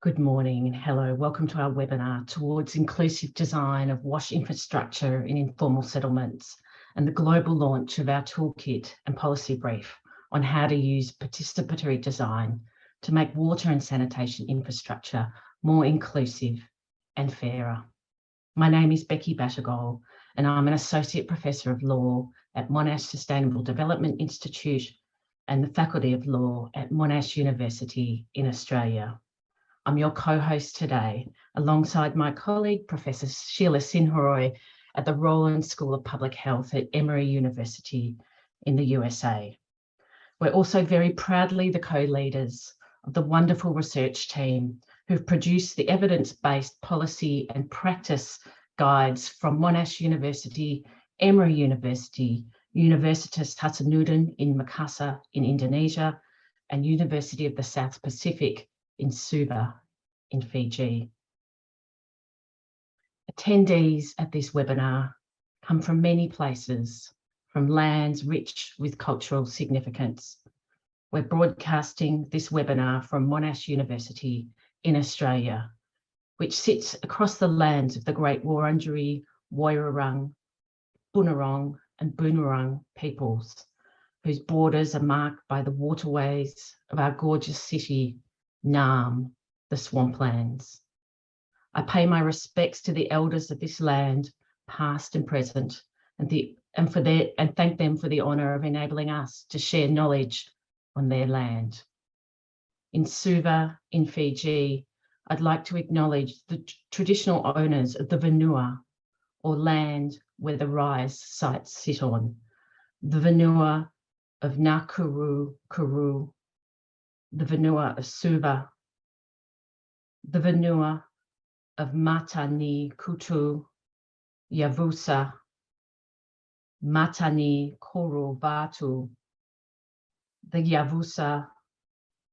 Good morning and hello. Welcome to our webinar towards inclusive design of wash infrastructure in informal settlements and the global launch of our toolkit and policy brief on how to use participatory design to make water and sanitation infrastructure more inclusive and fairer. My name is Becky Battergold and I'm an Associate Professor of Law at Monash Sustainable Development Institute and the Faculty of Law at Monash University in Australia. I'm your co-host today, alongside my colleague, Professor Sheila Sinhoroy at the Roland School of Public Health at Emory University in the USA. We're also very proudly the co-leaders of the wonderful research team who've produced the evidence-based policy and practice guides from Monash University, Emory University, Universitas Hasanuddin in Makassar in Indonesia, and University of the South Pacific in Suva in Fiji. Attendees at this webinar come from many places, from lands rich with cultural significance. We're broadcasting this webinar from Monash University in Australia, which sits across the lands of the Great Wurundjeri, Woiwurrung, Bunurong and Boonwurrung peoples, whose borders are marked by the waterways of our gorgeous city, Naarm, the swamplands. I pay my respects to the elders of this land, past and present, and thank them for the honour of enabling us to share knowledge on their land. In Suva, in Fiji, I'd like to acknowledge the traditional owners of the Vanua, or land where the rise sites sit on, the Vanua of Nakuru, the Vanua of Suva, the Vanua of Matani Kutu, Yavusa, Matani Koro Vatu, the Yavusa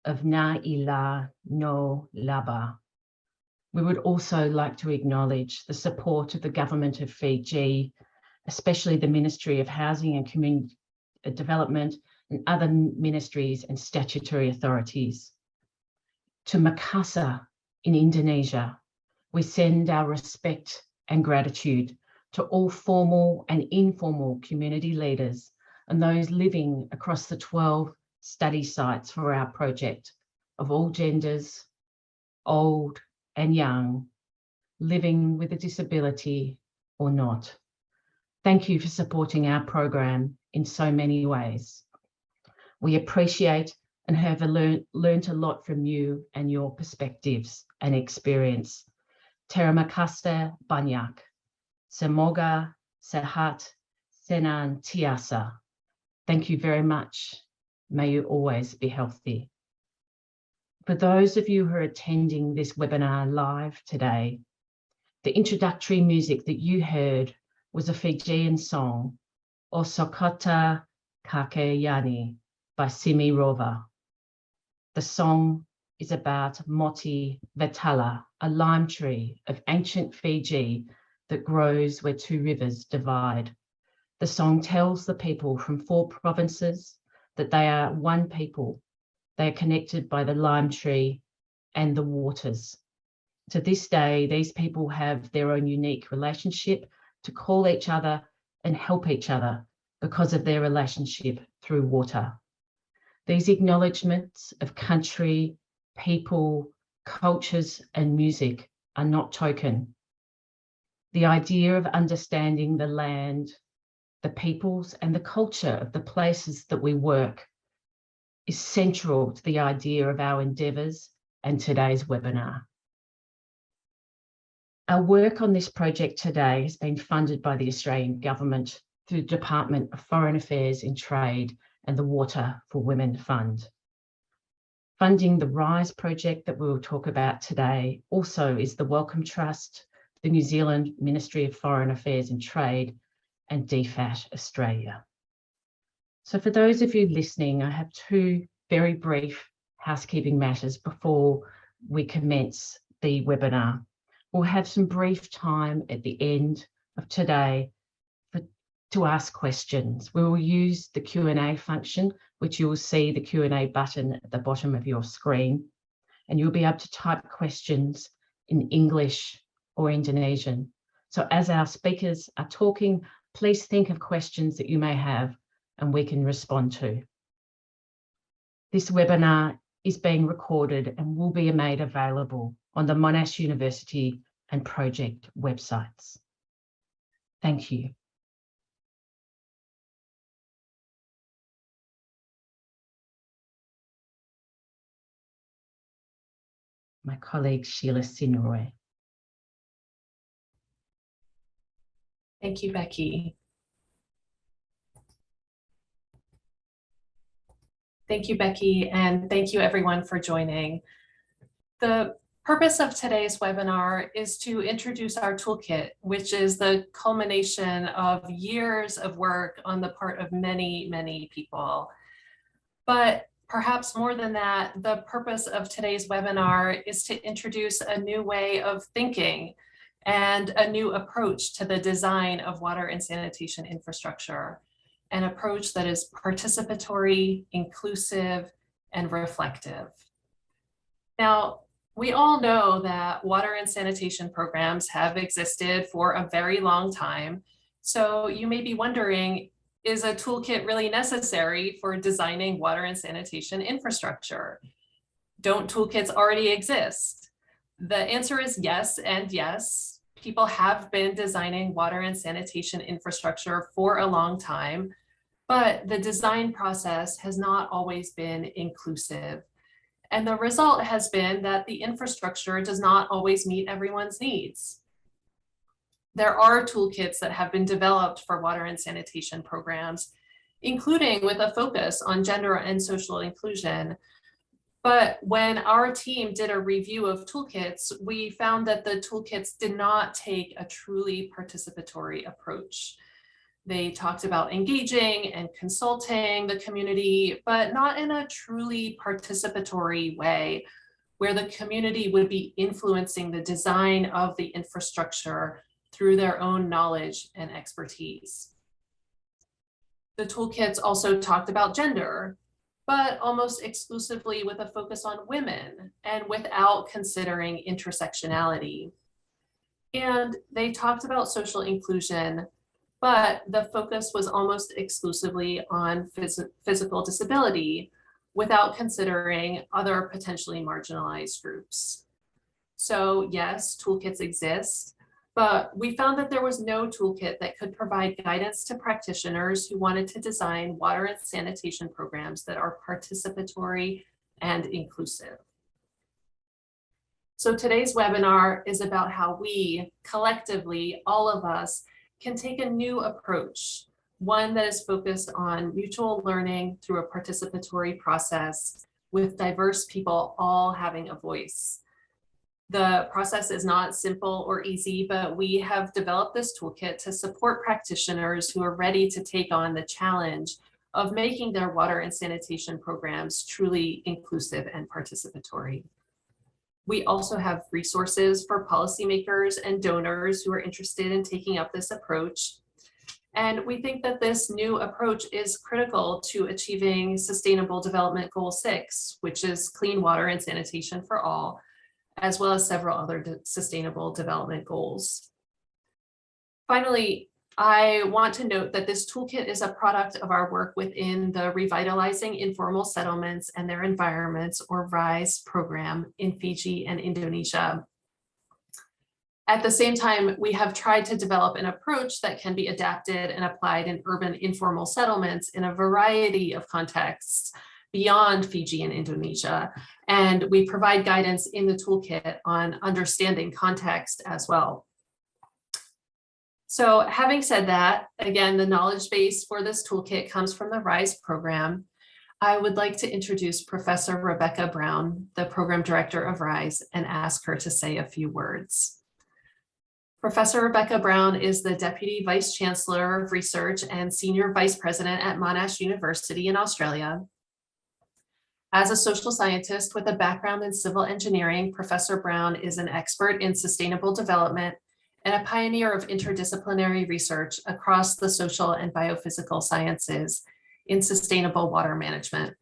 of Naila no Laba. We would also like to acknowledge the support of the Government of Fiji, especially the Ministry of Housing and Community Development and other ministries and statutory authorities. To Makassar in Indonesia, we send our respect and gratitude to all formal and informal community leaders and those living across the 12 study sites for our project of all genders, old and young, living with a disability or not. Thank you for supporting our program in so many ways. We appreciate and have learned a lot from you and your perspectives and experience. Terima kasih banyak. Semoga sehat senantiasa. Thank you very much. May you always be healthy. For those of you who are attending this webinar live today, the introductory music that you heard was a Fijian song, O Sokota Kakeyani by Simi Rova. The song is about Moti Vetala, a lime tree of ancient Fiji that grows where two rivers divide. The song tells the people from 4 provinces that they are one people. They are connected by the lime tree and the waters. To this day, these people have their own unique relationship to call each other and help each other because of their relationship through water. These acknowledgements of country, people, cultures, and music are not token. The idea of understanding the land, the peoples, and the culture of the places that we work is central to the idea of our endeavours and today's webinar. Our work on this project today has been funded by the Australian Government through the Department of Foreign Affairs and Trade and the Water for Women Fund. Funding the RISE project that we will talk about today also is the Wellcome Trust, the New Zealand Ministry of Foreign Affairs and Trade, and DFAT Australia. So for those of you listening, I have 2 very brief housekeeping matters before we commence the webinar. We'll have some brief time at the end of today to ask questions. We will use the Q&A function, which you will see the Q&A button at the bottom of your screen. and you'll be able to type questions in English or Indonesian. So as our speakers are talking, please think of questions that you may have and we can respond to. This webinar is being recorded and will be made available on the Monash University and project websites. Thank you. My colleague Sheila Sinroy. Thank you, Becky. Thank you, Becky, and thank you everyone for joining. The purpose of today's webinar is to introduce our toolkit, which is the culmination of years of work on the part of many, many people. But perhaps more than that, the purpose of today's webinar is to introduce a new way of thinking and a new approach to the design of water and sanitation infrastructure, an approach that is participatory, inclusive, and reflective. Now, we all know that water and sanitation programs have existed for a very long time. So you may be wondering, is a toolkit really necessary for designing water and sanitation infrastructure? Don't toolkits already exist? The answer is yes and yes. People have been designing water and sanitation infrastructure for a long time, but the design process has not always been inclusive. And the result has been that the infrastructure does not always meet everyone's needs. There are toolkits that have been developed for water and sanitation programs, including with a focus on gender and social inclusion. But when our team did a review of toolkits, we found that the toolkits did not take a truly participatory approach. They talked about engaging and consulting the community, but not in a truly participatory way, where the community would be influencing the design of the infrastructure through their own knowledge and expertise. The toolkits also talked about gender, but almost exclusively with a focus on women and without considering intersectionality. And they talked about social inclusion, but the focus was almost exclusively on physical disability without considering other potentially marginalized groups. So yes, toolkits exist, but we found that there was no toolkit that could provide guidance to practitioners who wanted to design water and sanitation programs that are participatory and inclusive. So today's webinar is about how we, collectively, all of us, can take a new approach, one that is focused on mutual learning through a participatory process with diverse people all having a voice. The process is not simple or easy, but we have developed this toolkit to support practitioners who are ready to take on the challenge of making their water and sanitation programs truly inclusive and participatory. We also have resources for policymakers and donors who are interested in taking up this approach. And we think that this new approach is critical to achieving Sustainable Development Goal 6, which is clean water and sanitation for all, as well as several other sustainable development goals. Finally, I want to note that this toolkit is a product of our work within the Revitalizing Informal Settlements and Their Environments, or RISE program in Fiji and Indonesia. At the same time, we have tried to develop an approach that can be adapted and applied in urban informal settlements in a variety of contexts beyond Fiji and Indonesia. And we provide guidance in the toolkit on understanding context as well. So having said that, again, the knowledge base for this toolkit comes from the RISE program. I would like to introduce Professor Rebecca Brown, the program director of RISE, and ask her to say a few words. Professor Rebecca Brown is the Deputy Vice Chancellor of Research and Senior Vice President at Monash University in Australia. As a social scientist with a background in civil engineering, Professor Brown is an expert in sustainable development and a pioneer of interdisciplinary research across the social and biophysical sciences in sustainable water management.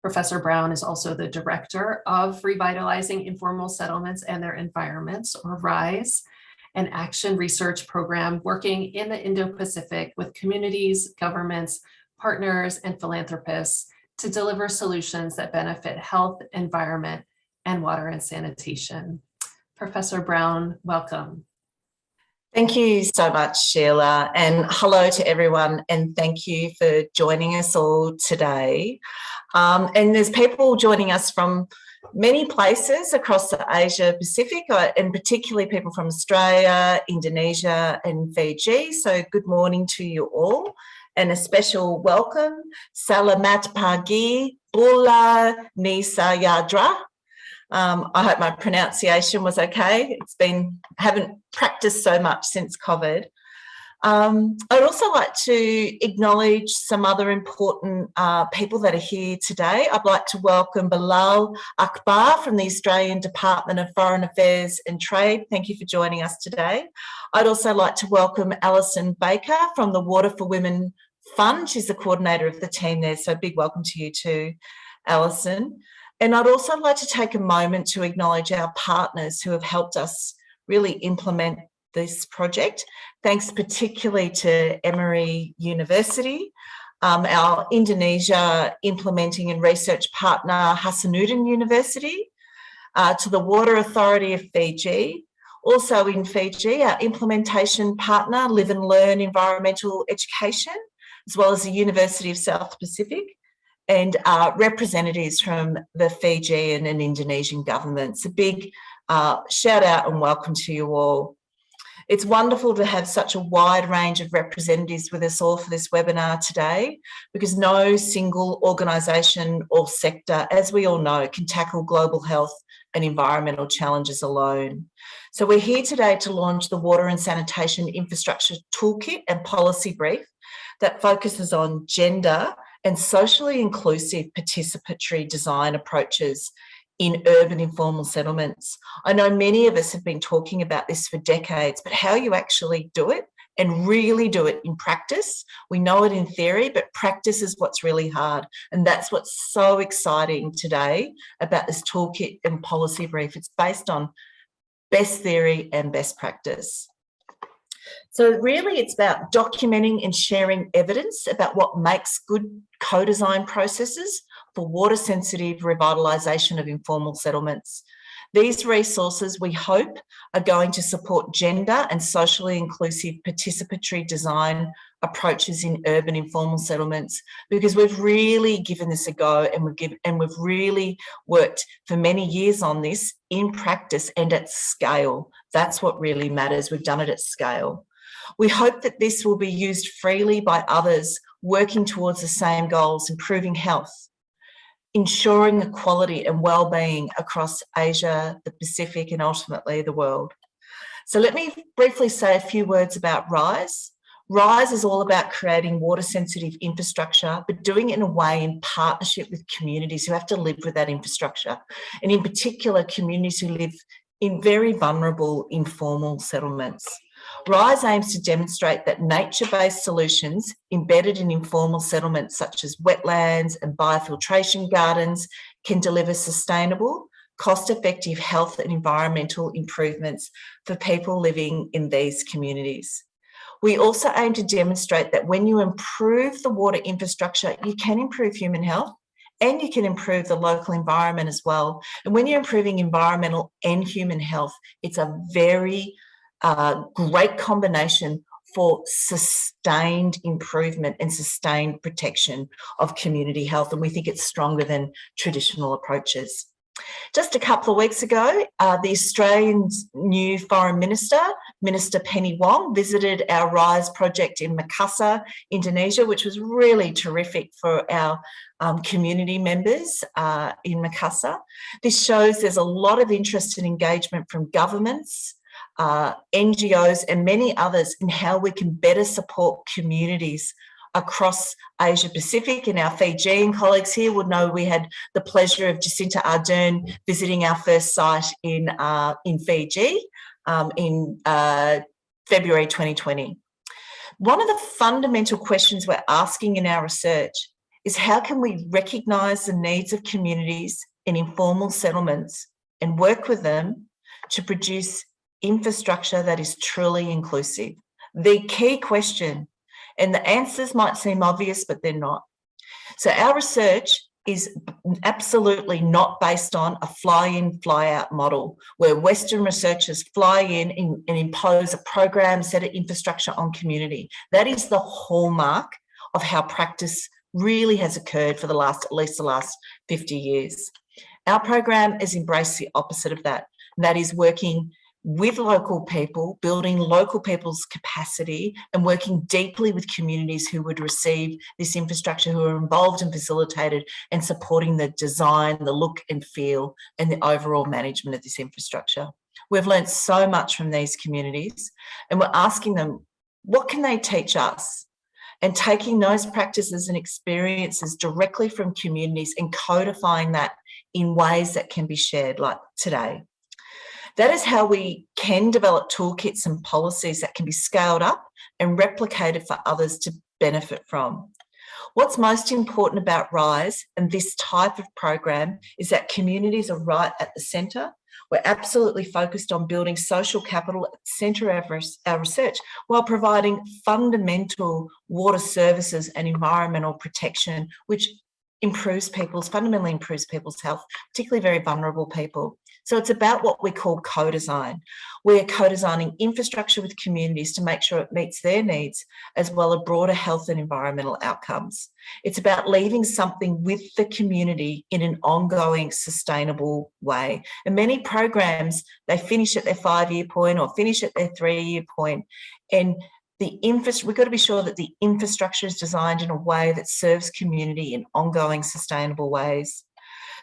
Professor Brown is also the director of Revitalizing Informal Settlements and Their Environments, or RISE, an action research program working in the Indo-Pacific with communities, governments, partners, and philanthropists to deliver solutions that benefit health, environment, and water and sanitation. Professor Brown, welcome. Thank you so much, Sheila, and hello to everyone, and thank you for joining us all today. And there's people joining us from many places across the Asia Pacific, and particularly people from Australia, Indonesia, and Fiji. So good morning to you all, and a special welcome. Salamat pagi, Bula Nisa Yadra. I hope my pronunciation was okay. Haven't practiced so much since COVID. I'd also like to acknowledge some other important people that are here today. I'd like to welcome Bilal Akbar from the Australian Department of Foreign Affairs and Trade. Thank you for joining us today. I'd also like to welcome Alison Baker from the Water for Women Fund. She's the coordinator of the team there, so big welcome to you too, Alison. And I'd also like to take a moment to acknowledge our partners who have helped us really implement this project. Thanks particularly to Emory University, our Indonesia implementing and research partner Hasanuddin University, to the Water Authority of Fiji. Also in Fiji, our implementation partner Live and Learn Environmental Education, as well as the University of South Pacific, and representatives from the Fijian and Indonesian governments. A big shout out and welcome to you all. It's wonderful to have such a wide range of representatives with us all for this webinar today, because no single organisation or sector, as we all know, can tackle global health and environmental challenges alone. So we're here today to launch the Water and Sanitation Infrastructure Toolkit and Policy Brief that focuses on gender and socially inclusive participatory design approaches in urban informal settlements. I know many of us have been talking about this for decades, but how you actually do it and really do it in practice. We know it in theory, but practice is what's really hard. And that's what's so exciting today about this toolkit and policy brief. It's based on best theory and best practice. So really it's about documenting and sharing evidence about what makes good co-design processes for water-sensitive revitalisation of informal settlements. These resources, we hope, are going to support gender and socially inclusive participatory design approaches in urban informal settlements, because we've really given this a go, and we've really worked for many years on this in practice and at scale. That's what really matters. We've done it at scale. We hope that this will be used freely by others working towards the same goals: improving health, ensuring equality and well-being across Asia, the Pacific, and ultimately the world. So let me briefly say a few words about RISE. RISE is all about creating water-sensitive infrastructure, but doing it in a way in partnership with communities who have to live with that infrastructure, and in particular, communities who live in very vulnerable informal settlements. RISE aims to demonstrate that nature-based solutions embedded in informal settlements such as wetlands and biofiltration gardens can deliver sustainable, cost-effective health and environmental improvements for people living in these communities. We also aim to demonstrate that when you improve the water infrastructure, you can improve human health and you can improve the local environment as well. And when you're improving environmental and human health, it's a very great combination for sustained improvement and sustained protection of community health. And we think it's stronger than traditional approaches. Just a couple of weeks ago, the Australian new Foreign Minister, Minister Penny Wong, visited our RISE project in Makassar, Indonesia, which was really terrific for our community members in Makassar. This shows there's a lot of interest and engagement from governments, NGOs and many others in how we can better support communities across Asia Pacific. And our Fijian colleagues here would know we had the pleasure of Jacinta Ardern visiting our first site in Fiji in February 2020. One of the fundamental questions we're asking in our research is how can we recognise the needs of communities in informal settlements and work with them to produce infrastructure that is truly inclusive. The key question, and the answers might seem obvious, but they're not. So our research is absolutely not based on a fly-in, fly-out model where Western researchers fly in and impose a program, set of infrastructure on community. That is the hallmark of how practice really has occurred for at least the last 50 years. Our program has embraced the opposite of that, and that is working with local people, building local people's capacity and working deeply with communities who would receive this infrastructure, who are involved and facilitated and supporting the design, the look and feel and the overall management of this infrastructure. We've learned so much from these communities and we're asking them, what can they teach us? And taking those practices and experiences directly from communities and codifying that in ways that can be shared like today. That is how we can develop toolkits and policies that can be scaled up and replicated for others to benefit from. What's most important about RISE and this type of program is that communities are right at the centre. We're absolutely focused on building social capital at the centre of our research while providing fundamental water services and environmental protection, which fundamentally improves people's health, particularly very vulnerable people. So it's about what we call co-design. We're co-designing infrastructure with communities to make sure it meets their needs as well as broader health and environmental outcomes. It's about leaving something with the community in an ongoing, sustainable way. And many programs, they finish at their 5-year point or finish at their 3-year point. And we've got to be sure that the infrastructure is designed in a way that serves community in ongoing, sustainable ways.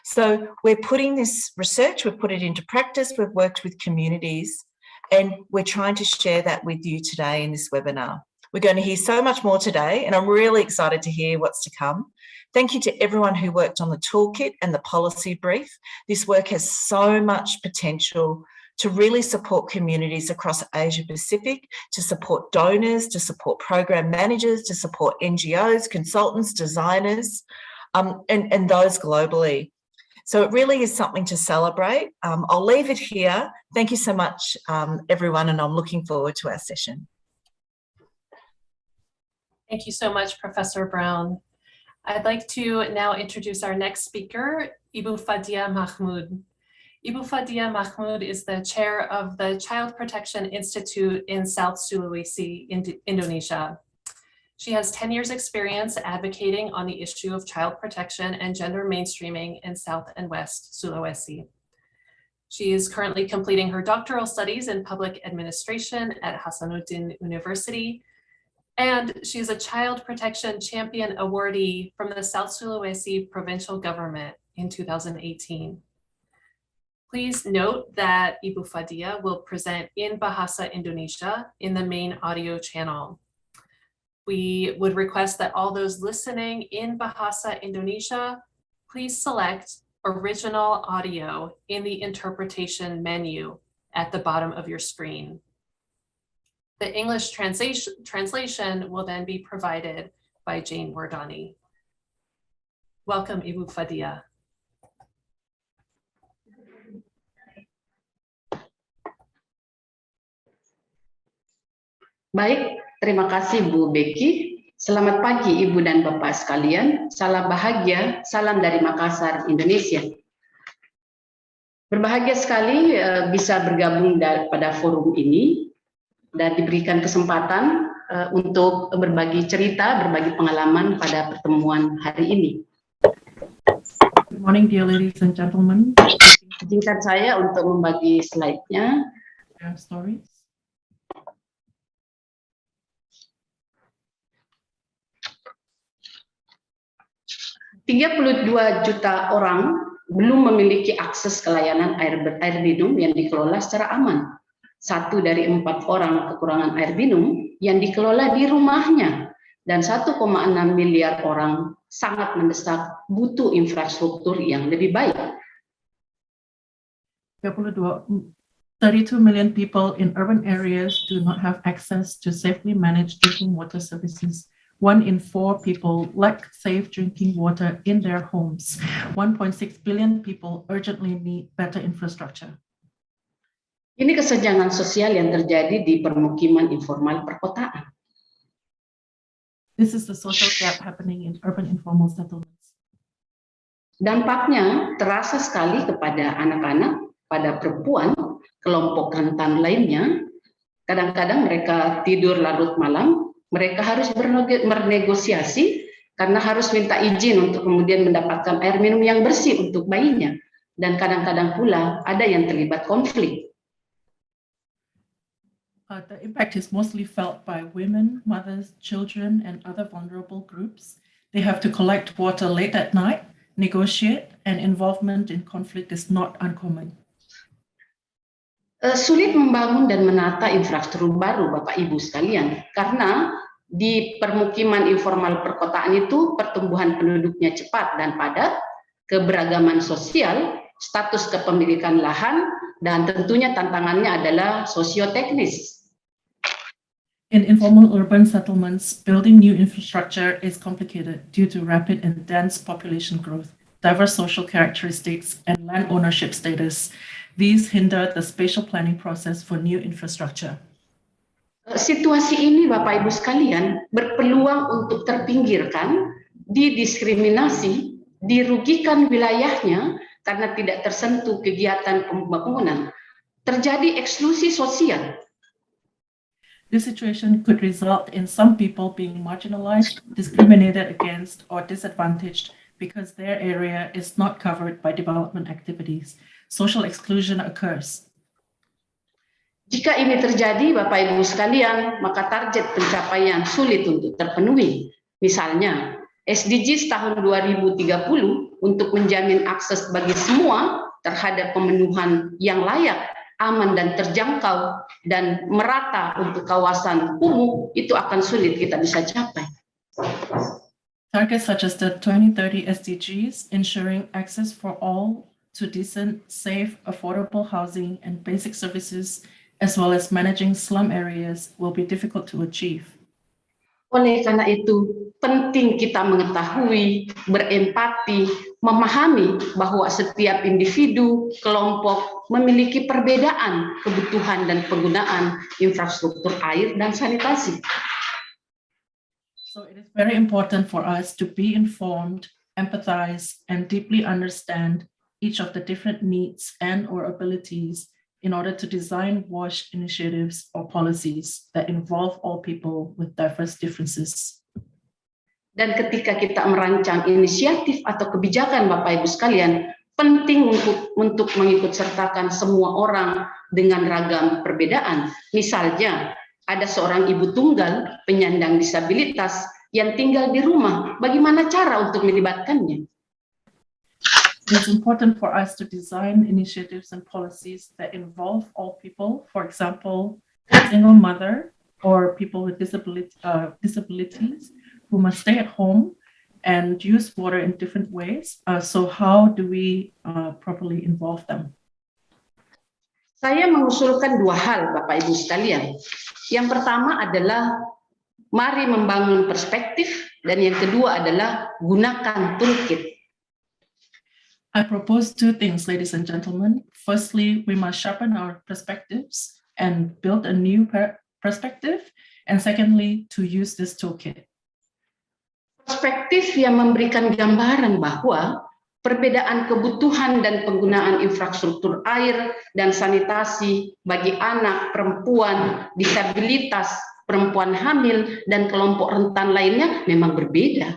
So we're putting this research, we've put it into practice, we've worked with communities, and we're trying to share that with you today in this webinar. We're going to hear so much more today, and I'm really excited to hear what's to come. Thank you to everyone who worked on the toolkit and the policy brief. This work has so much potential to really support communities across Asia Pacific, to support donors, to support program managers, to support NGOs, consultants, designers, and those globally. So it really is something to celebrate. I'll leave it here. Thank you so much, everyone, and I'm looking forward to our session. Thank you so much, Professor Brown. I'd like to now introduce our next speaker, Ibu Fadia Mahmood. Ibu Fadia Mahmood is the chair of the Child Protection Institute in South Sulawesi, Indonesia. She has 10 years experience advocating on the issue of child protection and gender mainstreaming in South and West Sulawesi. She is currently completing her doctoral studies in public administration at Hasanuddin University, and she is a Child Protection Champion awardee from the South Sulawesi Provincial Government in 2018. Please note that Ibu Fadia will present in Bahasa Indonesia in the main audio channel. We would request that all those listening in Bahasa Indonesia, please select original audio in the interpretation menu at the bottom of your screen. The English translation will then be provided by Jane Wardani. Welcome, Ibu Fadia. Baik, terima kasih Bu Becky. Selamat pagi Ibu dan Bapak sekalian. Salam bahagia, salam dari Makassar, Indonesia. Berbahagia sekali bisa bergabung pada forum ini dan diberikan kesempatan untuk berbagi cerita, berbagi pengalaman pada pertemuan hari ini. Good morning, dear ladies and gentlemen. Izinkan saya untuk membagi slide-nya. Stories. 32 juta orang belum memiliki akses ke layanan air minum yang dikelola secara aman. 1 dari 4 orang kekurangan air minum yang dikelola di rumahnya. Dan 1,6 miliar orang sangat mendesak butuh infrastruktur yang lebih baik. 32 million people in urban areas do not have access to safely managed drinking water services, 1 in 4 people lack safe drinking water in their homes. 1.6 billion people urgently need better infrastructure. Ini kesenjangan sosial yang terjadi di permukiman informal perkotaan. This is the social gap happening in urban informal settlements. Dampaknya terasa sekali kepada anak-anak, pada perempuan, kelompok rentan lainnya. Kadang-kadang mereka tidur larut malam, mereka harus bernegosiasi karena harus minta izin untuk kemudian mendapatkan air minum yang bersih untuk bayinya. Dan kadang-kadang pula ada yang terlibat konflik. The impact is mostly felt by women, mothers, children, and other vulnerable groups. They have to collect water late at night, negotiate, and involvement in conflict is not uncommon. Sulit membangun dan menata infrastruktur baru, Bapak Ibu sekalian, karena di permukiman informal perkotaan itu pertumbuhan penduduknya cepat dan padat, keberagaman sosial, status kepemilikan lahan, dan tentunya tantangannya adalah sosioteknis. In informal urban settlements, building new infrastructure is complicated due to rapid and dense population growth, diverse social characteristics, and land ownership status. These hinder the spatial planning process for new infrastructure. Situasi ini, Bapak Ibu sekalian, berpeluang untuk terpinggirkan, didiskriminasi, dirugikan wilayahnya karena tidak tersentuh kegiatan pembangunan. Terjadi eksklusi sosial. This situation could result in some people being marginalized, discriminated against, or disadvantaged because their area is not covered by development activities. Social exclusion occurs. Jika ini terjadi, Bapak Ibu sekalian, maka target pencapaian sulit untuk terpenuhi. Misalnya, SDGs tahun 2030 untuk menjamin akses bagi semua terhadap pemenuhan yang layak, aman dan terjangkau, dan merata untuk kawasan kumuh, itu akan sulit kita bisa capai. Targets such as the 2030 SDGs, ensuring access for all to decent, safe, affordable housing and basic services, as well as managing slum areas, will be difficult to achieve. Oleh karena itu, penting kita mengetahui, berempati, memahami bahwa setiap individu, kelompok memiliki perbedaan kebutuhan dan penggunaan infrastruktur air dan sanitasi. So it is very important for us to be informed, empathize, and deeply understand each of the different needs and/or abilities in order to design WASH initiatives or policies that involve all people with diverse differences. Dan ketika kita merancang inisiatif atau kebijakan, Bapak Ibu sekalian, penting untuk mengikut sertakan semua orang dengan ragam perbedaan. Misalnya, ada seorang ibu tunggal penyandang disabilitas yang tinggal di rumah. Bagaimana cara untuk melibatkannya? It's important for us to design initiatives and policies that involve all people, for example, a single mother or people with disabilities who must stay at home and use water in different ways. So how do we properly involve them? Saya mengusulkan dua hal, Bapak Ibu sekalian. Yang pertama adalah mari membangun perspektif, dan yang kedua adalah gunakan toolkit. I propose two things, ladies and gentlemen. Firstly, we must sharpen our perspectives and build a new perspective. And secondly, to use this toolkit. Perspektif yang memberikan gambaran bahwa perbedaan kebutuhan dan penggunaan infrastruktur air dan sanitasi bagi anak, perempuan, disabilitas, perempuan hamil, dan kelompok rentan lainnya memang berbeda.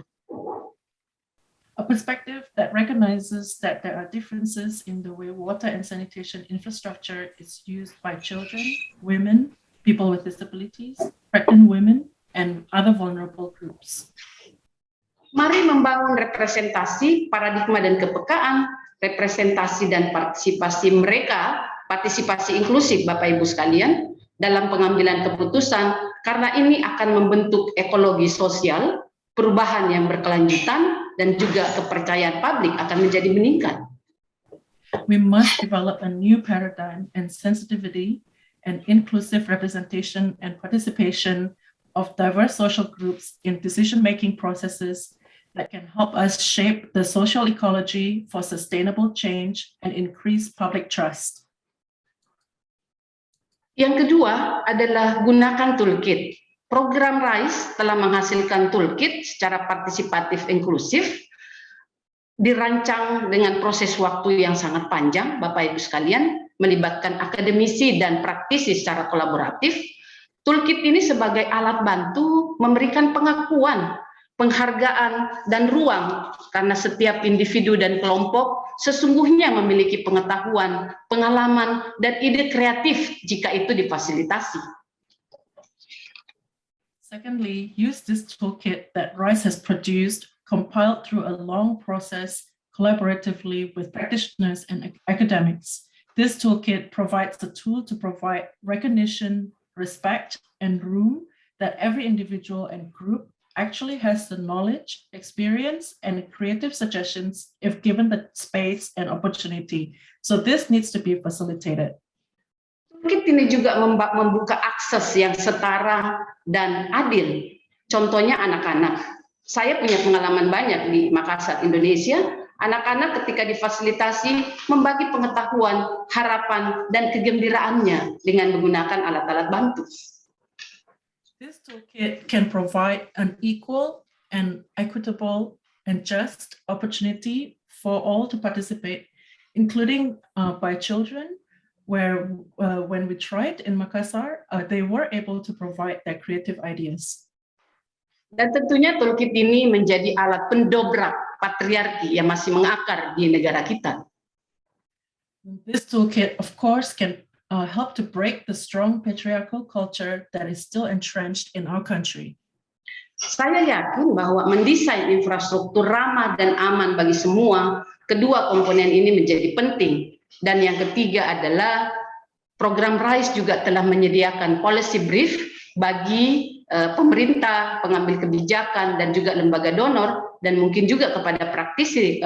A perspective that recognizes that there are differences in the way water and sanitation infrastructure is used by children, women, people with disabilities, pregnant women, and other vulnerable groups. Mari membangun representasi, paradigma dan kepekaan, representasi dan partisipasi mereka, partisipasi inklusif Bapak Ibu sekalian, dalam pengambilan keputusan, karena ini akan membentuk ekologi sosial, perubahan yang berkelanjutan, dan juga kepercayaan publik akan menjadi meningkat. We must develop a new paradigm and sensitivity and inclusive representation and participation of diverse social groups in decision-making processes that can help us shape the social ecology for sustainable change and increase public trust. Yang kedua adalah gunakan Toolkit. Program RISE telah menghasilkan Toolkit secara partisipatif inklusif, dirancang dengan proses waktu yang sangat panjang, Bapak Ibu sekalian, melibatkan akademisi dan praktisi secara kolaboratif. Toolkit ini sebagai alat bantu memberikan pengakuan, penghargaan, dan ruang karena setiap individu dan kelompok sesungguhnya memiliki pengetahuan, pengalaman, dan ide kreatif jika itu difasilitasi. Secondly, use this toolkit that RISE has produced, compiled through a long process collaboratively with practitioners and academics. This toolkit provides the tool to provide recognition, respect, and room that every individual and group actually has the knowledge, experience, and creative suggestions if given the space and opportunity. So this needs to be facilitated. Toolkit ini juga membuka akses yang setara dan adil. Contohnya anak-anak. Saya punya pengalaman banyak di Makassar, Indonesia. Anak-anak ketika difasilitasi membagi pengetahuan, harapan, dan kegembiraannya dengan menggunakan alat-alat bantu. This toolkit can provide an equal and equitable and just opportunity for all to participate, including by children, where when we tried in Makassar, they were able to provide their creative ideas. Dan tentunya toolkit ini menjadi alat pendobrak patriarki yang masih mengakar di negara kita. This toolkit, of course, can help to break the strong patriarchal culture that is still entrenched in our country. Saya yakin bahwa mendesain infrastruktur ramah dan aman bagi semua, kedua komponen ini menjadi penting. Dan yang ketiga adalah program RISE juga telah menyediakan policy brief bagi pemerintah, pengambil kebijakan, dan juga lembaga donor, dan mungkin juga kepada praktisi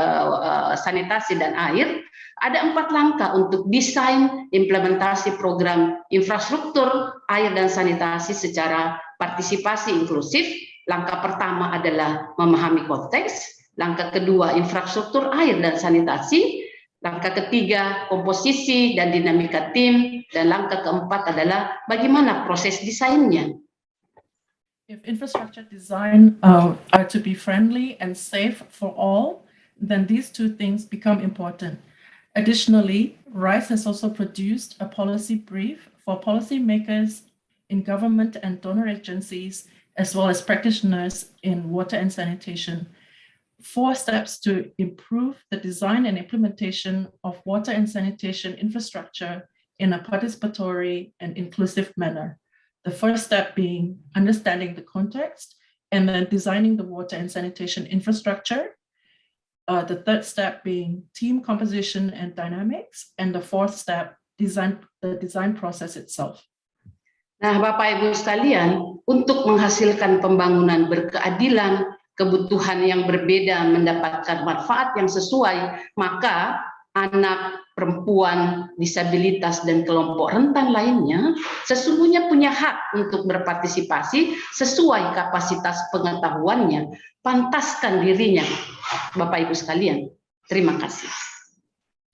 sanitasi dan air. Ada 4 langkah untuk desain implementasi program infrastruktur air dan sanitasi secara partisipasi inklusif. Langkah pertama adalah memahami konteks, langkah kedua infrastruktur air dan sanitasi, langkah ketiga komposisi dan dinamika tim, dan langkah keempat adalah bagaimana proses desainnya. If infrastructure design are to be friendly and safe for all, then these 2 things become important. Additionally, RISE has also produced a policy brief for policymakers in government and donor agencies, as well as practitioners in water and sanitation. 4 steps to improve the design and implementation of water and sanitation infrastructure in a participatory and inclusive manner. The first step being understanding the context and then designing the water and sanitation infrastructure. The third step being team composition and dynamics, and the fourth step, the design process itself. Nah, Bapak Ibu sekalian, untuk menghasilkan pembangunan berkeadilan, kebutuhan yang berbeda mendapatkan manfaat yang sesuai, maka anak, perempuan, disabilitas, dan kelompok rentan lainnya sesungguhnya punya hak untuk berpartisipasi sesuai kapasitas pengetahuannya. Pantaskan dirinya, Bapak Ibu sekalian. Terima kasih.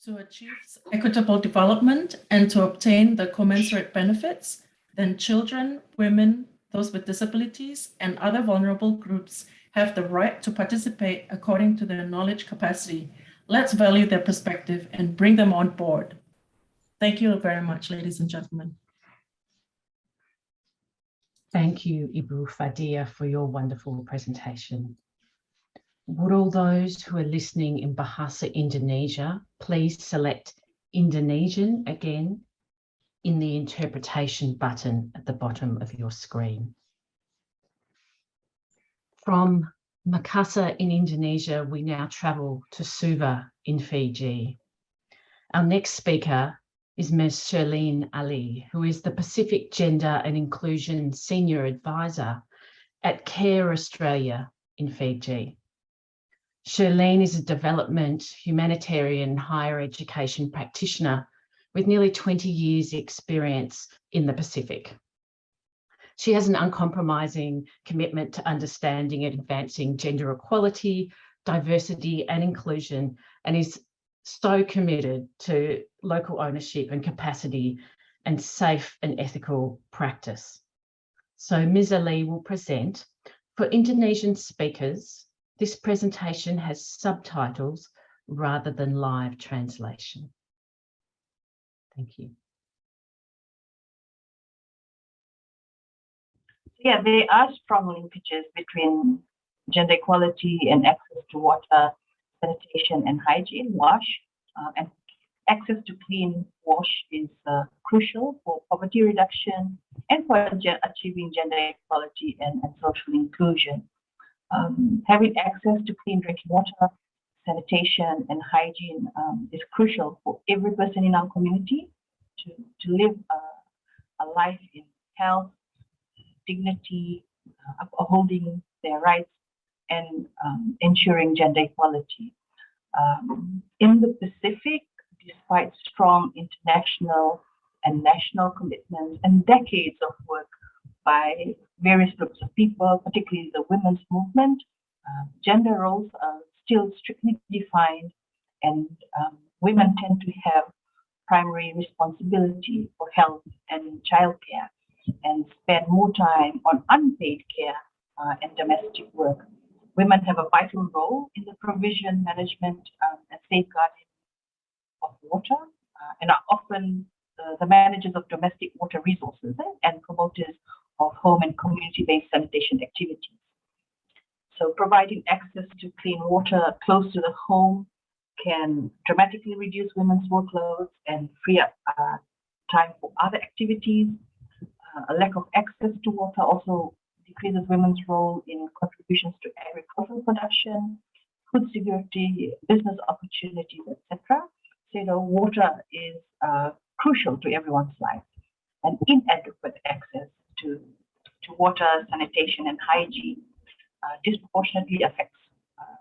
To achieve equitable development and to obtain the commensurate benefits, then children, women, those with disabilities, and other vulnerable groups have the right to participate according to their knowledge capacity. Let's value their perspective and bring them on board. Thank you very much, ladies and gentlemen. Thank you, Ibu Fadia, for your wonderful presentation. Would all those who are listening in Bahasa Indonesia please select Indonesian again in the interpretation button at the bottom of your screen. From Makassar in Indonesia, we now travel to Suva in Fiji. Our next speaker is Ms. Shirlene Ali, who is the Pacific Gender and Inclusion Senior Advisor at CARE Australia in Fiji. Shirlene is a development, humanitarian, higher education practitioner with nearly 20 years experience in the Pacific. She has an uncompromising commitment to understanding and advancing gender equality, diversity and inclusion, and is so committed to local ownership and capacity and safe and ethical practice. So Ms. Ali will present. For Indonesian speakers, this presentation has subtitles rather than live translation. Thank you. Yeah, there are strong linkages between gender equality and access to water, sanitation and hygiene, wash, and access to clean wash is crucial for poverty reduction and for achieving gender equality and social inclusion. Having access to clean drinking water, sanitation and hygiene is crucial for every person in our community to live a life in health, dignity, upholding their rights, and ensuring gender equality. In the Pacific, despite strong international and national commitments and decades of work by various groups of people, particularly the women's movement, gender roles are still strictly defined, and women tend to have primary responsibility for health and childcare and spend more time on unpaid care and domestic work. Women have a vital role in the provision, management, and safeguarding of water, and are often the managers of domestic water resources and promoters of home and community-based sanitation activities. So providing access to clean water close to the home can dramatically reduce women's workloads and free up time for other activities. A lack of access to water also decreases women's role in contributions to agricultural production, food security, business opportunities, etc. So, water is crucial to everyone's life, and inadequate access to water, sanitation, and hygiene disproportionately affects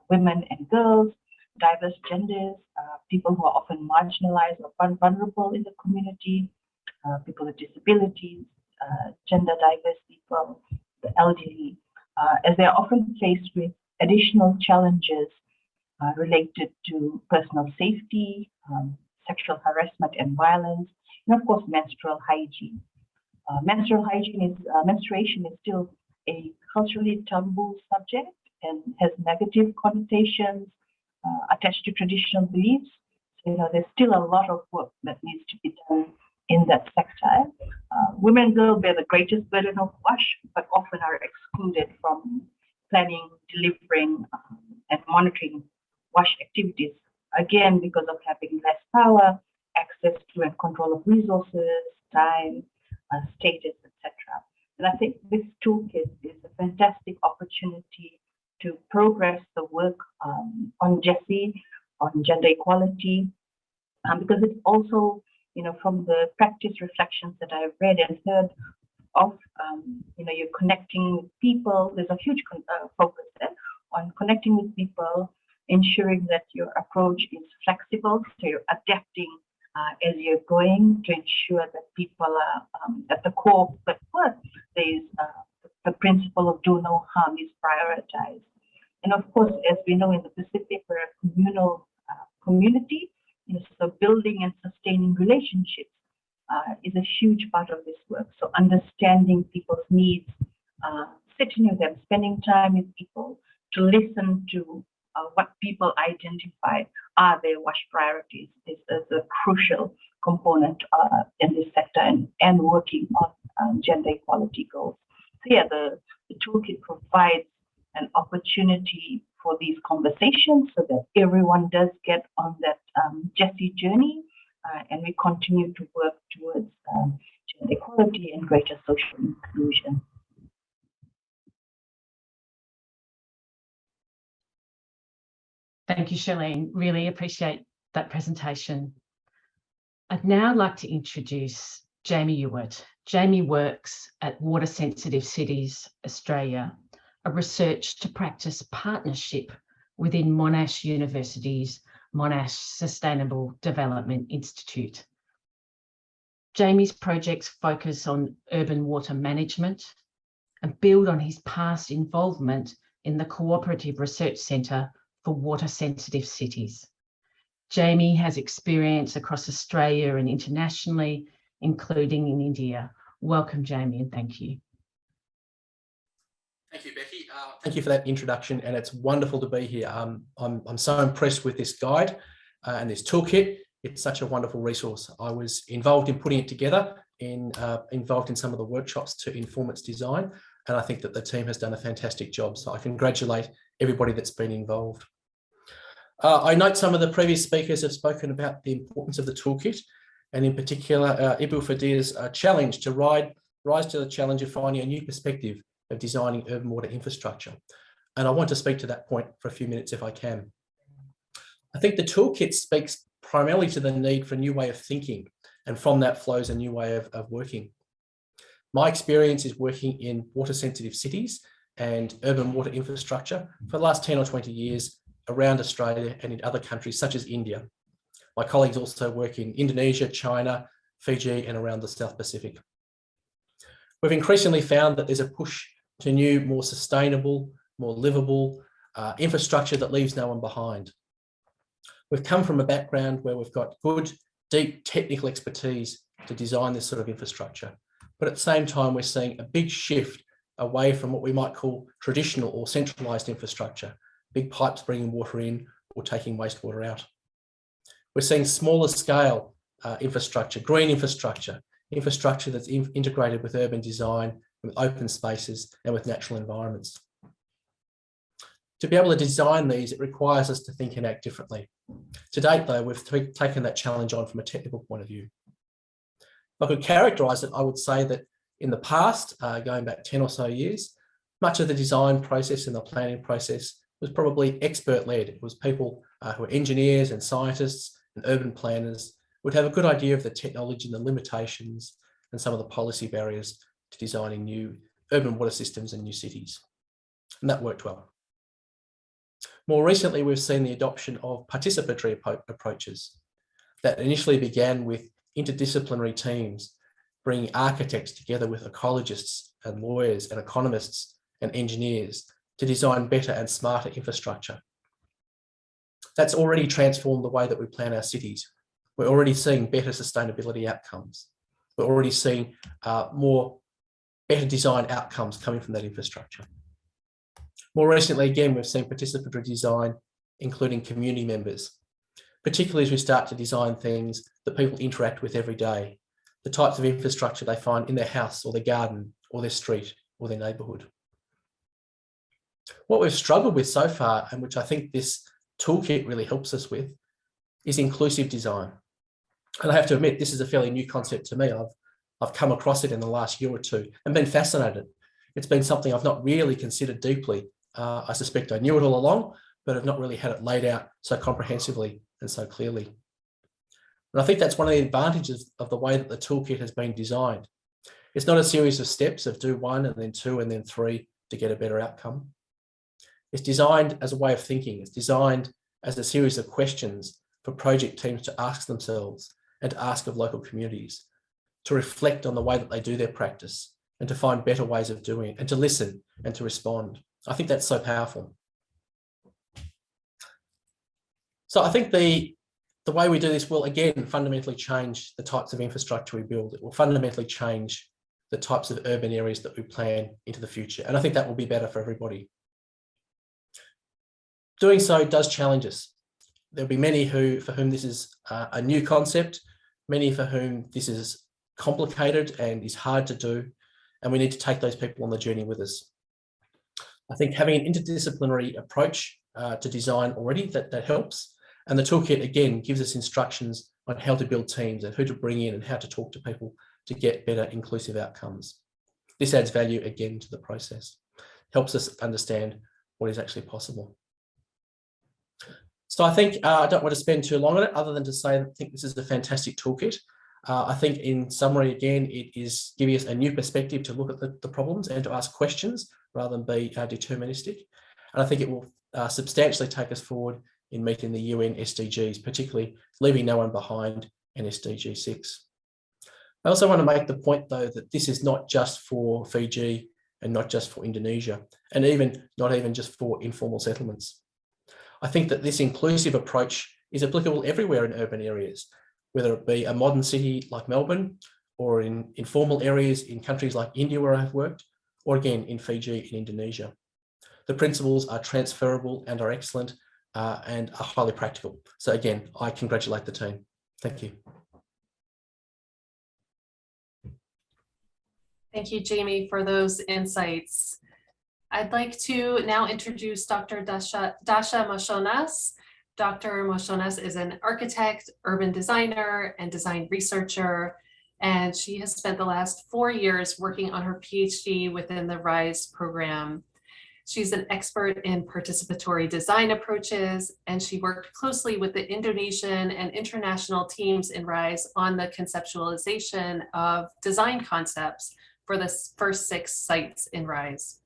women and girls, diverse genders, people who are often marginalized or vulnerable in the community, people with disabilities, gender diverse people, the elderly, as they are often faced with additional challenges related to personal safety, sexual harassment and violence, and of course menstrual hygiene. Menstruation is still a culturally taboo subject and has negative connotations attached to traditional beliefs. So, there's still a lot of work that needs to be done in that sector. Women and girls bear the greatest burden of wash, but often are excluded from planning, delivering, and monitoring wash activities, again, because of having less power, access to and control of resources, time, status, etc. And I think this toolkit is a fantastic opportunity to progress the work on GESI, on gender equality, because it's also, from the practice reflections that I've read and heard of, you're connecting with people. There's a huge focus there on connecting with people, ensuring that your approach is flexible, so you're adapting as you're going to ensure that people are at the core of that work. There's the principle of do no harm is prioritized. And of course, as we know in the Pacific, we're a communal community, so building and sustaining relationships is a huge part of this work. So understanding people's needs, sitting with them, spending time with people to listen to what people identify are their WASH priorities is a crucial component in this sector and working on gender equality goals. So yeah, the toolkit provides an opportunity for these conversations so that everyone does get on that GESI journey, and we continue to work towards gender equality and greater social inclusion. Thank you, Charlene. Really appreciate that presentation. I'd now like to introduce Jamie Ewart. Jamie works at Water Sensitive Cities Australia, a research to practice partnership within Monash University's Monash Sustainable Development Institute. Jamie's projects focus on urban water management, and build on his past involvement in the Cooperative Research Centre for Water Sensitive Cities. Jamie has experience across Australia and internationally, including in India. Welcome, Jamie, and thank you. Thank you, Becky. Thank you for that introduction, and it's wonderful to be here. I'm so impressed with this guide and this toolkit. It's such a wonderful resource. I was involved in putting it together, involved in some of the workshops to inform its design, and I think that the team has done a fantastic job. So I congratulate everybody that's been involved. I note some of the previous speakers have spoken about the importance of the toolkit, and in particular, Ibu Fadia's challenge to rise to the challenge of finding a new perspective of designing urban water infrastructure. And I want to speak to that point for a few minutes if I can. I think the toolkit speaks primarily to the need for a new way of thinking, and from that flows a new way of working. My experience is working in water sensitive cities and urban water infrastructure for the last 10 or 20 years around Australia and in other countries such as India. My colleagues also work in Indonesia, China, Fiji, and around the South Pacific. We've increasingly found that there's a push to new, more sustainable, more livable infrastructure that leaves no one behind. We've come from a background where we've got good, deep technical expertise to design this sort of infrastructure. But at the same time, we're seeing a big shift away from what we might call traditional or centralised infrastructure, big pipes bringing water in or taking wastewater out. We're seeing smaller scale infrastructure, green infrastructure that's integrated with urban design, with open spaces and with natural environments. To be able to design these, it requires us to think and act differently. To date, though, we've taken that challenge on from a technical point of view. If I could characterise it, I would say that in the past, going back 10 or so years, much of the design process and the planning process was probably expert-led. It was people who are engineers and scientists and urban planners would have a good idea of the technology and the limitations and some of the policy barriers to designing new urban water systems and new cities. And that worked well. More recently, we've seen the adoption of participatory approaches that initially began with interdisciplinary teams, bringing architects together with ecologists and lawyers and economists and engineers to design better and smarter infrastructure. That's already transformed the way that we plan our cities. We're already seeing better sustainability outcomes. We're already seeing better design outcomes coming from that infrastructure. More recently, again, we've seen participatory design, including community members, particularly as we start to design things that people interact with every day, the types of infrastructure they find in their house or their garden or their street or their neighbourhood. What we've struggled with so far, and which I think this toolkit really helps us with, is inclusive design. And I have to admit, this is a fairly new concept to me. I've come across it in the last year or two and been fascinated. It's been something I've not really considered deeply. I suspect I knew it all along, but I've not really had it laid out so comprehensively and so clearly. And I think that's one of the advantages of the way that the toolkit has been designed. It's not a series of steps of do 1 and then 2 and then 3 to get a better outcome. It's designed as a way of thinking. It's designed as a series of questions for project teams to ask themselves and to ask of local communities, to reflect on the way that they do their practice and to find better ways of doing it and to listen and to respond. I think that's so powerful. So I think the way we do this will, again, fundamentally change the types of infrastructure we build. It will fundamentally change the types of urban areas that we plan into the future. And I think that will be better for everybody. Doing so does challenge us. There'll be many for whom this is a new concept, many for whom this is complicated and is hard to do, and we need to take those people on the journey with us. I think having an interdisciplinary approach to design already, that helps. And the toolkit, again, gives us instructions on how to build teams and who to bring in and how to talk to people to get better inclusive outcomes. This adds value, again, to the process. Helps us understand what is actually possible. So I think I don't want to spend too long on it other than to say that I think this is a fantastic toolkit. I think in summary, again, it is giving us a new perspective to look at the problems and to ask questions rather than be deterministic. And I think it will substantially take us forward in meeting the UN SDGs, particularly leaving no one behind and SDG 6. I also want to make the point, though, that this is not just for Fiji and not just for Indonesia, and not even just for informal settlements. I think that this inclusive approach is applicable everywhere in urban areas, whether it be a modern city like Melbourne, or in informal areas in countries like India where I've worked, or again in Fiji in Indonesia. The principles are transferable and are excellent and are highly practical. So again, I congratulate the team. Thank you. Thank you, Jamie, for those insights. I'd like to now introduce Dr. Dasha Moshonas. Dr. Moshonas is an architect, urban designer, and design researcher, and she has spent the last 4 years working on her PhD within the RISE program. She's an expert in participatory design approaches, and she worked closely with the Indonesian and international teams in RISE on the conceptualization of design concepts for the first 6 sites in RISE.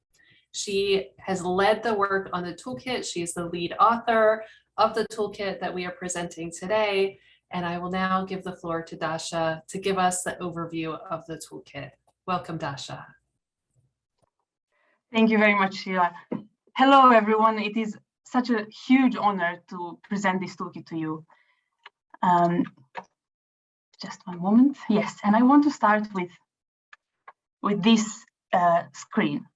She has led the work on the toolkit. She's the lead author of the toolkit that we are presenting today. And I will now give the floor to Dasha to give us the overview of the toolkit. Welcome, Dasha. Thank you very much, Sheila. Hello, everyone. It is such a huge honor to present this toolkit to you. Just one moment. Yes, and I want to start with this screen.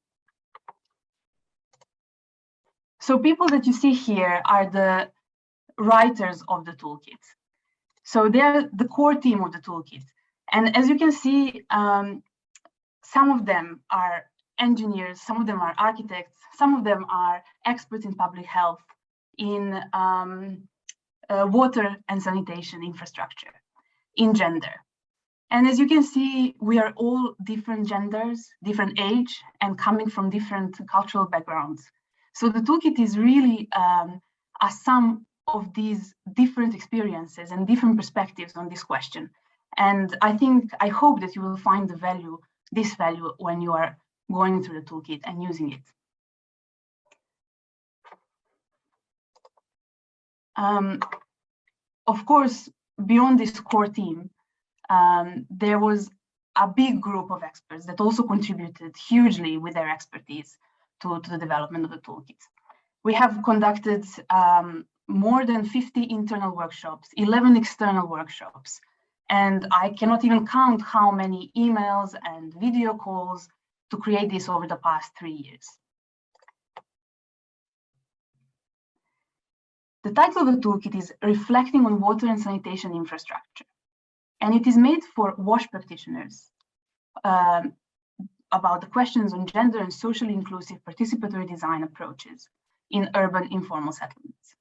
So people that you see here are the writers of the toolkit. So they're the core team of the toolkit. And as you can see, some of them are engineers, some of them are architects, some of them are experts in public health, in water and sanitation infrastructure, in gender. And as you can see, we are all different genders, different age, and coming from different cultural backgrounds. So the toolkit is really a sum of these different experiences and different perspectives on this question. And I hope that you will find this value when you are going through the toolkit and using it. Of course, beyond this core team, there was a big group of experts that also contributed hugely with their expertise to the development of the toolkit. We have conducted more than 50 internal workshops, 11 external workshops, and I cannot even count how many emails and video calls to create this over the past 3 years. The title of the toolkit is Reflecting on Water and Sanitation Infrastructure, and it is made for WASH practitioners about the questions on gender and socially inclusive participatory design approaches in urban informal settlements.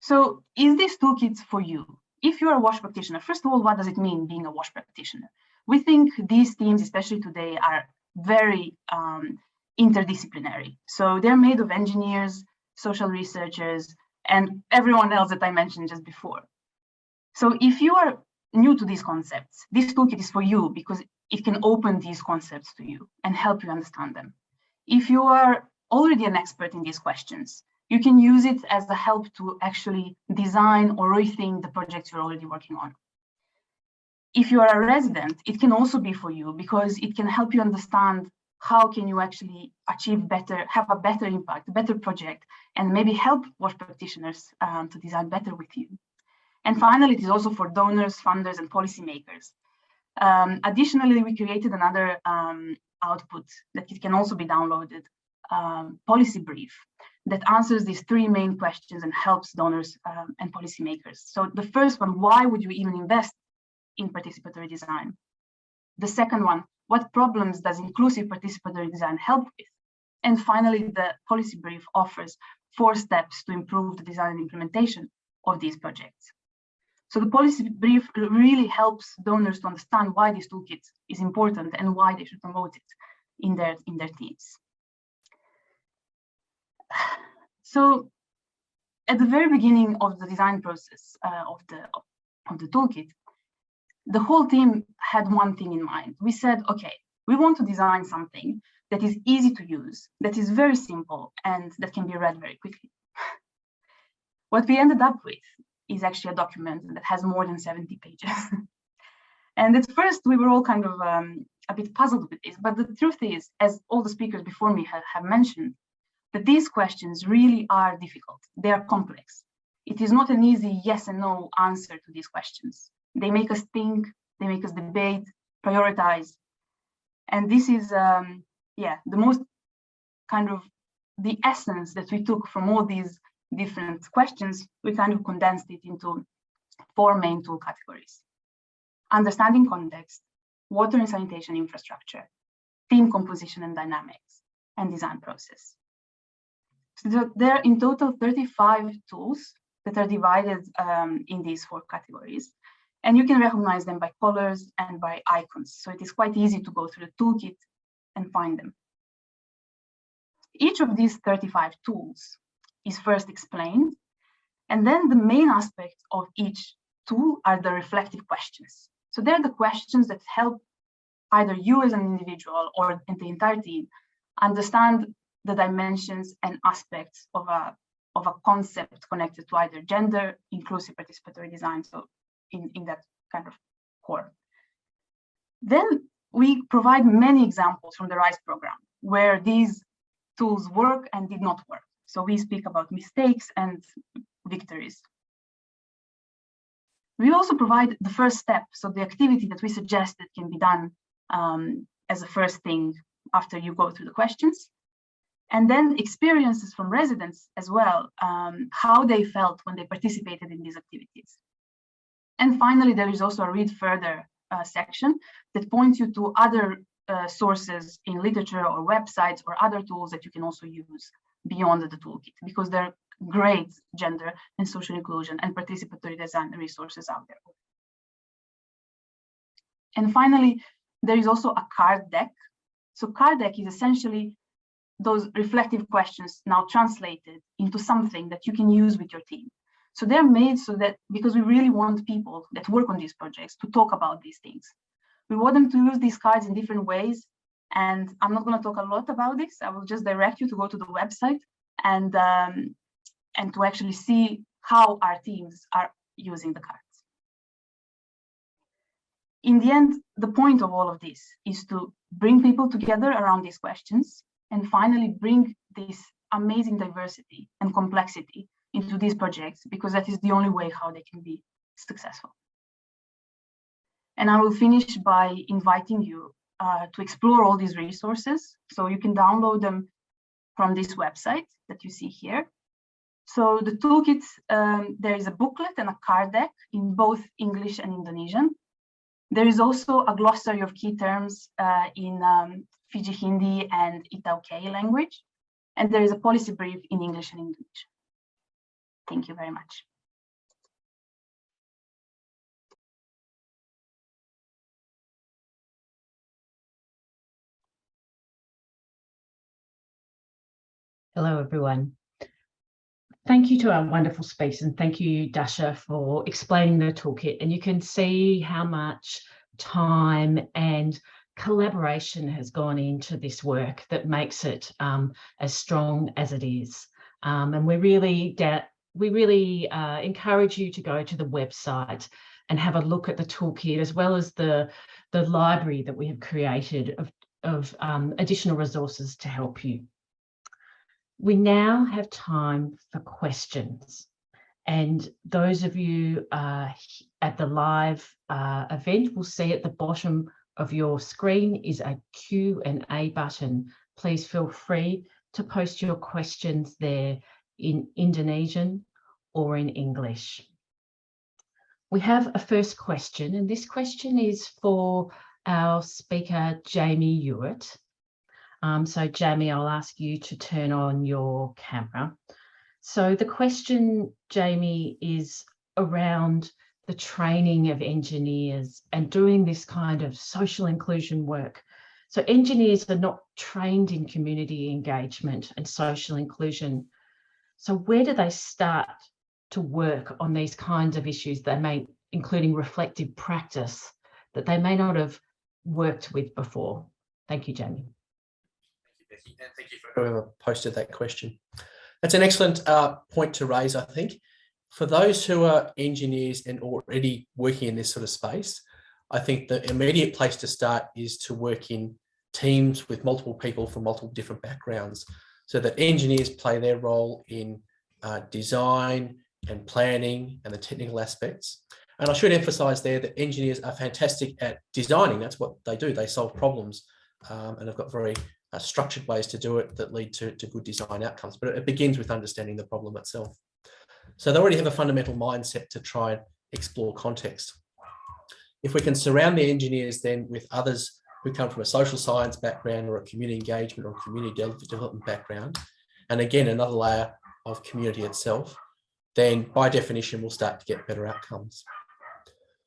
So is this toolkit for you? If you're a WASH practitioner, first of all, what does it mean being a WASH practitioner? We think these teams, especially today, are very interdisciplinary. So they're made of engineers, social researchers, and everyone else that I mentioned just before. So if you are new to these concepts, this toolkit is for you because it can open these concepts to you and help you understand them. If you are already an expert in these questions, you can use it as a help to actually design or rethink the projects you're already working on. If you are a resident, it can also be for you because it can help you understand how can you actually achieve better, have a better impact, a better project, and maybe help WASH practitioners to design better with you. And finally, it is also for donors, funders, and policymakers. Additionally, we created another output that it can also be downloaded, policy brief, that answers these 3 main questions and helps donors and policymakers. So the first one, why would you even invest in participatory design? The second one, what problems does inclusive participatory design help with? And finally, the policy brief offers 4 steps to improve the design and implementation of these projects. So the policy brief really helps donors to understand why this toolkit is important and why they should promote it in their teams. So at the very beginning of the design process of the toolkit, the whole team had one thing in mind. We said, okay, we want to design something that is easy to use, that is very simple, and that can be read very quickly. What we ended up with is actually a document that has more than 70 pages. And at first, we were all kind of a bit puzzled with this, but the truth is, as all the speakers before me have mentioned, that these questions really are difficult. They are complex. It is not an easy yes and no answer to these questions. They make us think, they make us debate, prioritize. And this is, the most kind of the essence that we took from all these different questions. We kind of condensed it into 4 main tool categories: understanding context, water and sanitation infrastructure, team composition and dynamics, and design process. So there are in total 35 tools that are divided in these 4 categories. And you can recognize them by colors and by icons. So it is quite easy to go through the toolkit and find them. Each of these 35 tools is first explained, and then the main aspects of each tool are the reflective questions. So they're the questions that help either you as an individual or the entire team understand the dimensions and aspects of a concept connected to either gender, inclusive participatory design, so in that kind of core. Then we provide many examples from the RISE program where these tools work and did not work. So we speak about mistakes and victories. We also provide the first step, so the activity that we suggest that can be done as a first thing after you go through the questions. And then experiences from residents as well, how they felt when they participated in these activities. And finally, there is also a read further section that points you to other sources in literature or websites or other tools that you can also use beyond the toolkit, because there are great gender and social inclusion and participatory design resources out there. And finally, there is also a card deck. So card deck is essentially those reflective questions now translated into something that you can use with your team. So they're made so that, because we really want people that work on these projects to talk about these things. We want them to use these cards in different ways. And I'm not going to talk a lot about this. I will just direct you to go to the website and to actually see how our teams are using the cards. In the end, the point of all of this is to bring people together around these questions and finally bring this amazing diversity and complexity into these projects, because that is the only way how they can be successful. And I will finish by inviting you to explore all these resources. So you can download them from this website that you see here. So the toolkit, there is a booklet and a card deck in both English and Indonesian. There is also a glossary of key terms in Fiji Hindi and Itauke language. And there is a policy brief in English and Indonesian. Thank you very much. Hello, everyone. Thank you to our wonderful speakers, and thank you, Dasha, for explaining the toolkit. And you can see how much time and collaboration has gone into this work that makes it as strong as it is. And we really encourage you to go to the website and have a look at the toolkit, as well as the library that we have created of additional resources to help you. We now have time for questions, and those of you at the live event will see at the bottom of your screen is a Q&A button. Please feel free to post your questions there in Indonesian or in English. We have a first question, and this question is for our speaker, Jamie Hewitt. So Jamie, I'll ask you to turn on your camera. So the question, Jamie, is around the training of engineers and doing this kind of social inclusion work. So engineers are not trained in community engagement and social inclusion. So where do they start to work on these kinds of issues they may, including reflective practice, that they may not have worked with before? Thank you, Jamie. Thank you, Becky, and thank you for whoever posted that question. That's an excellent point to raise, I think. For those who are engineers and already working in this sort of space, I think the immediate place to start is to work in teams with multiple people from multiple different backgrounds, so that engineers play their role in design and planning and the technical aspects. And I should emphasize there that engineers are fantastic at designing. That's what they do. They solve problems and have got very structured ways to do it that lead to good design outcomes. But it begins with understanding the problem itself. So they already have a fundamental mindset to try and explore context. If we can surround the engineers then with others who come from a social science background or a community engagement or community development background, and again, another layer of community itself, then by definition, we'll start to get better outcomes.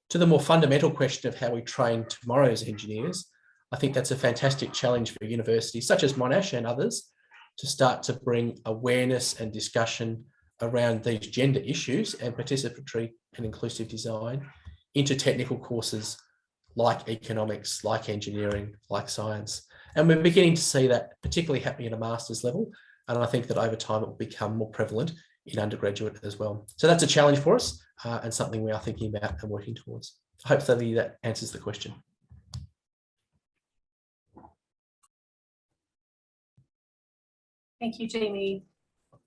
To the more fundamental question of how we train tomorrow's engineers, I think that's a fantastic challenge for universities such as Monash and others to start to bring awareness and discussion around these gender issues and participatory and inclusive design into technical courses like economics, like engineering, like science. And we're beginning to see that particularly happening at a master's level. And I think that over time it will become more prevalent in undergraduate as well. So that's a challenge for us and something we are thinking about and working towards. Hopefully that answers the question. Thank you, Jamie.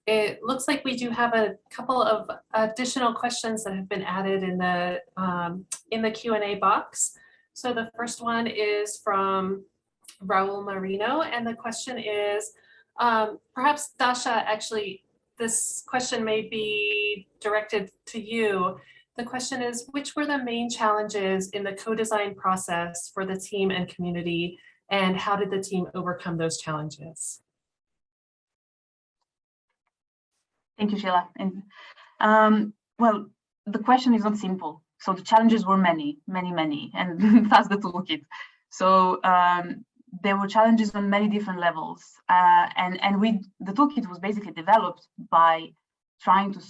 It looks like we do have a couple of additional questions that have been added in the Q&A box. So the first one is from Raul Marino, and the question is, perhaps Dasha, actually, this question may be directed to you. The question is, which were the main challenges in the co-design process for the team and community, and how did the team overcome those challenges? Thank you, Sheila. And well, the question is not simple. So the challenges were many, and that's the toolkit. So there were challenges on many different levels, and the toolkit was basically developed by trying to,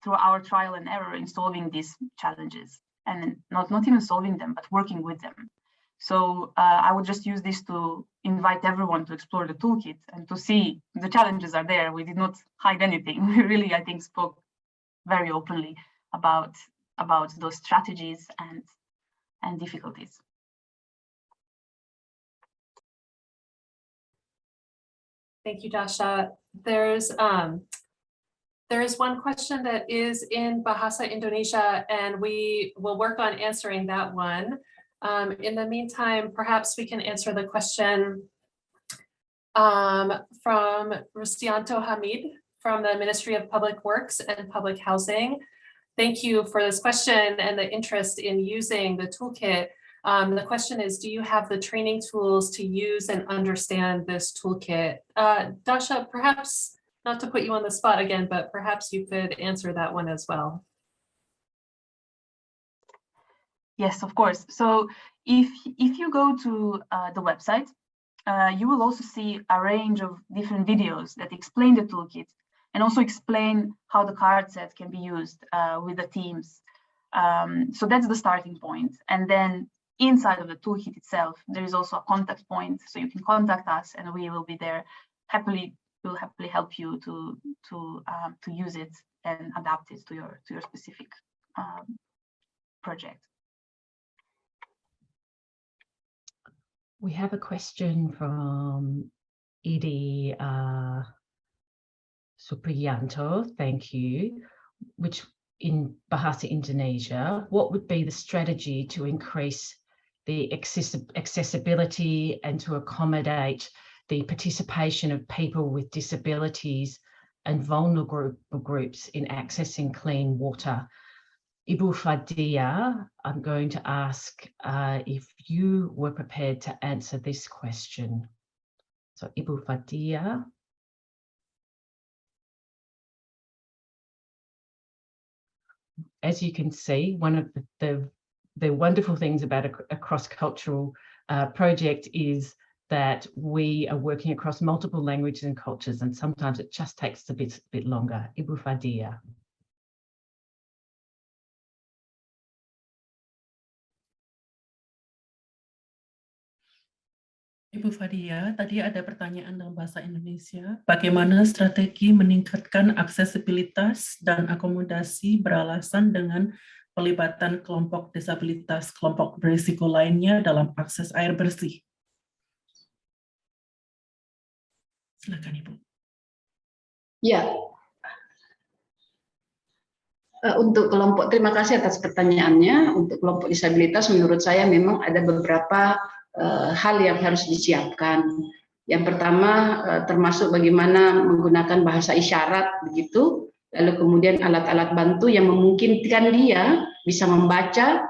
through our trial and error, in solving these challenges, and not even solving them, but working with them. So I would just use this to invite everyone to explore the toolkit and to see the challenges are there. We did not hide anything. We really, I think, spoke very openly about those strategies and difficulties. Thank you, Dasha. There is one question that is in Bahasa Indonesia, and we will work on answering that one. In the meantime, perhaps we can answer the question from Rustianto Hamid from the Ministry of Public Works and Public Housing. Thank you for this question and the interest in using the toolkit. The question is, do you have the training tools to use and understand this toolkit? Dasha, perhaps not to put you on the spot again, but perhaps you could answer that one as well. Yes, of course. So if you go to the website, you will also see a range of different videos that explain the toolkit and also explain how the card set can be used with the teams. So that's the starting point. And then inside of the toolkit itself, there is also a contact point, so you can contact us and we will be there. We'll happily help you to use it and adapt it to your specific project. We have a question from Idi Supriyanto, thank you, which in Bahasa Indonesia, what would be the strategy to increase the accessibility and to accommodate the participation of people with disabilities and vulnerable groups in accessing clean water? Ibu Fadia, I'm going to ask if you were prepared to answer this question. So Ibu Fadia. As you can see, one of the wonderful things about a cross-cultural project is that we are working across multiple languages and cultures, and sometimes it just takes a bit longer. Ibu Fadia. Ibu Fadia, tadi ada pertanyaan dalam bahasa Indonesia, bagaimana strategi meningkatkan aksesibilitas dan akomodasi beralasan dengan pelibatan kelompok disabilitas, kelompok berisiko lainnya dalam akses air bersih. Silakan Ibu. Ya, untuk kelompok, terima kasih atas pertanyaannya. Untuk kelompok disabilitas, menurut saya memang ada beberapa hal yang harus disiapkan. Yang pertama, termasuk bagaimana menggunakan bahasa isyarat, begitu. Lalu kemudian alat-alat bantu yang memungkinkan dia bisa membaca,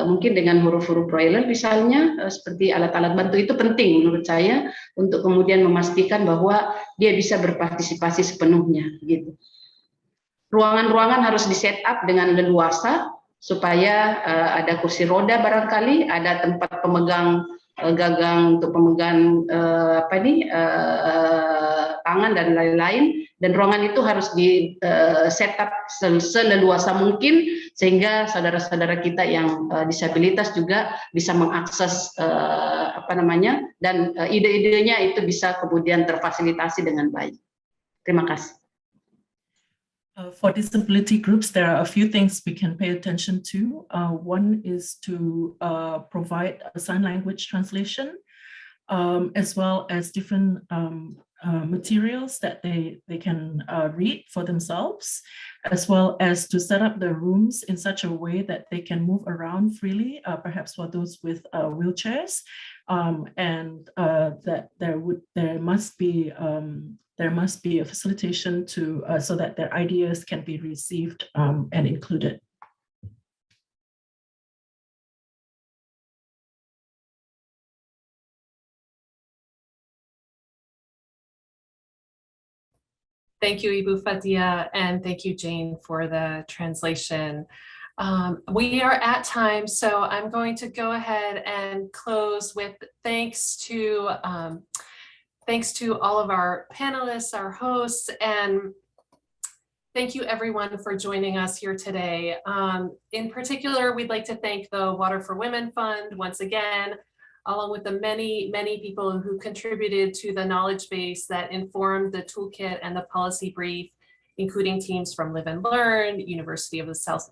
mungkin dengan huruf-huruf Braille misalnya, seperti alat-alat bantu itu penting menurut saya untuk kemudian memastikan bahwa dia bisa berpartisipasi sepenuhnya, gitu. Ruangan-ruangan harus di-set up dengan leluasa supaya ada kursi roda barangkali, ada tempat pemegang gagang untuk pemegang tangan dan lain-lain, dan ruangan itu harus di-set up seleluasa mungkin sehingga saudara-saudara kita yang disabilitas juga bisa mengakses dan ide-idenya itu bisa kemudian terfasilitasi dengan baik. Terima kasih. For disability groups, there are a few things we can pay attention to. One is to provide a sign language translation, as well as different materials that they can read for themselves, as well as to set up the rooms in such a way that they can move around freely, perhaps for those with wheelchairs, and that there must be a facilitation to so that their ideas can be received and included. Thank you, Ibu Fatia, and thank you, Jane, for the translation. We are at time, so I'm going to go ahead and close with thanks to all of our panelists, our hosts, and thank you everyone for joining us here today. In particular, we'd like to thank the Water for Women Fund once again, along with the many, many people who contributed to the knowledge base that informed the toolkit and the policy brief, including teams from Live and Learn, University of the South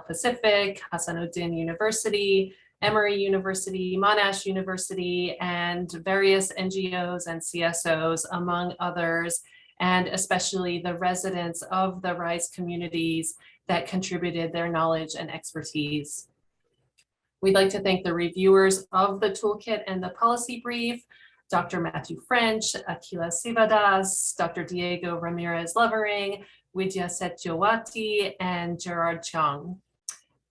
Pacific, Hassanuddin University, Emory University, Monash University, and various NGOs and CSOs, among others, and especially the residents of the RISE communities that contributed their knowledge and expertise. We'd like to thank the reviewers of the toolkit and the policy brief, Dr. Matthew French, Akila Sivadas, Dr. Diego Ramirez Lovering, Widya Setjawati, and Gerard Chung.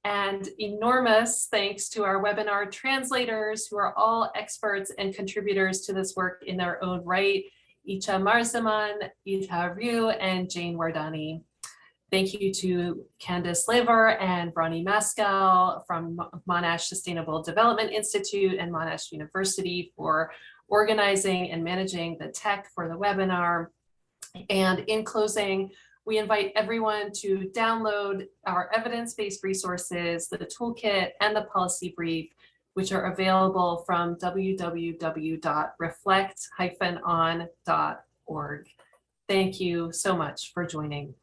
And enormous thanks to our webinar translators, who are all experts and contributors to this work in their own right, Icha Marzaman, Ita Ryu, and Jane Wardani. Thank you to Candice Lever and Ronnie Mascal from Monash Sustainable Development Institute and Monash University for organizing and managing the tech for the webinar. And in closing, we invite everyone to download our evidence-based resources, the toolkit and the policy brief, which are available from www.reflect-on.org. Thank you so much for joining.